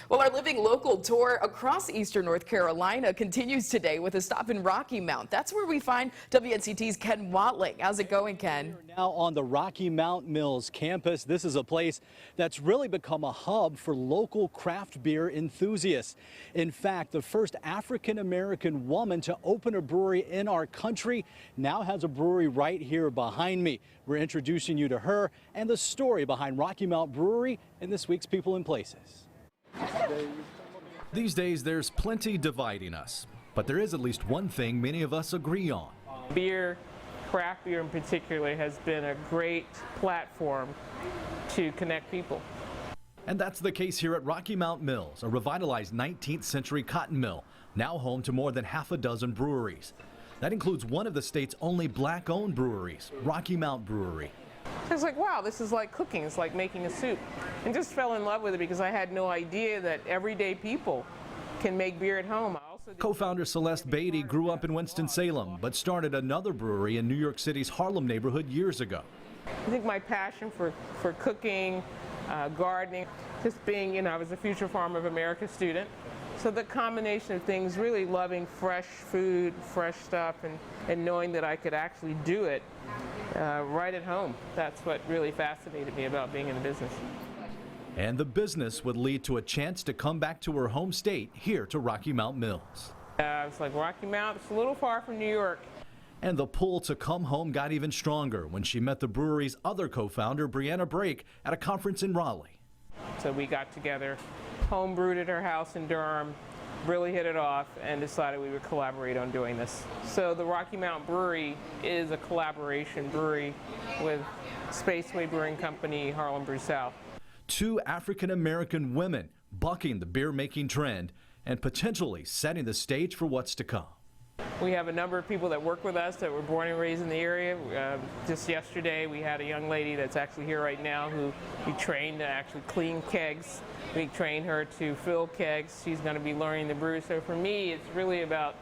Well, our Living Local tour across eastern North Carolina continues today with a stop in Rocky Mount. That's where we find WNCT's Ken Watling. How's it going, Ken? We're now on the Rocky Mount Mills campus. This is a place that's really become a hub for local craft beer enthusiasts. In fact, the first African-American woman to open a brewery in our country now has a brewery right here behind me. We're introducing you to her and the story behind Rocky Mount Brewery in this week's People and Places. These days, there's plenty dividing us, but there is at least one thing many of us agree on. Beer, craft beer in particular, has been a great platform to connect people. And that's the case here at Rocky Mount Mills, a revitalized 19th century cotton mill, now home to more than half a dozen breweries. That includes one of the state's only black-owned breweries, Rocky Mount Brewery. I was like, wow, this is like cooking, it's like making a soup. And just fell in love with it because I had no idea that everyday people can make beer at home. Co-founder Celeste Beatty grew up in Winston-Salem, but started another brewery in New York City's Harlem neighborhood years ago. I think my passion for cooking, gardening, just being, I was a Future Farm of America student. So the combination of things, really loving fresh food, fresh stuff, and knowing that I could actually do it right at home. That's what really fascinated me about being in the business. And the business would lead to a chance to come back to her home state, here to Rocky Mount Mills. I was like, Rocky Mount, it's a little far from New York. And the pull to come home got even stronger when she met the brewery's other co-founder, Brianna Brake, at a conference in Raleigh. So we got together, home brewed at her house in Durham, really hit it off, and decided we would collaborate on doing this. So the Rocky Mount Brewery is a collaboration brewery with Spaceway Brewing Company, Harlem Brew South. Two African-American women bucking the beer-making trend and potentially setting the stage for what's to come. We have a number of people that work with us that were born and raised in the area. Just yesterday we had a young lady that's actually here right now who we trained to actually clean kegs. We trained her to fill kegs. She's going to be learning to brew. So for me, it's really about,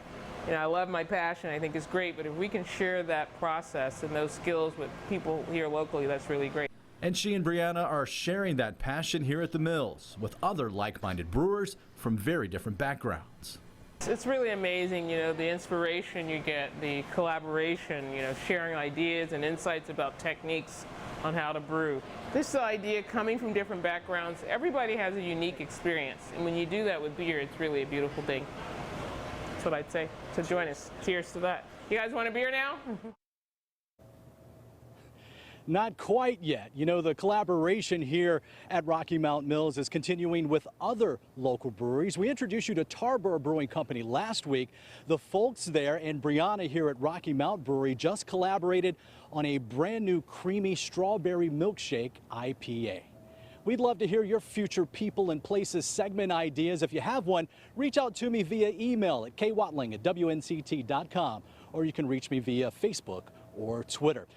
I love my passion. I think it's great, but if we can share that process and those skills with people here locally, that's really great. And she and Brianna are sharing that passion here at the Mills with other like-minded brewers from very different backgrounds. It's really amazing, the inspiration you get, the collaboration, sharing ideas and insights about techniques on how to brew. This idea coming from different backgrounds, everybody has a unique experience. And when you do that with beer, it's really a beautiful thing. That's what I'd say. So join us. Cheers to that. You guys want a beer now? Not quite yet. The collaboration here at Rocky Mount Mills is continuing with other local breweries. We introduced you to Tarboro Brewing Company last week. The folks there and Brianna here at Rocky Mount Brewery just collaborated on a brand new creamy strawberry milkshake IPA. We'd love to hear your future People and Places segment ideas. If you have one, reach out to me via email at kwatling@WNCT.com, or you can reach me via Facebook or Twitter.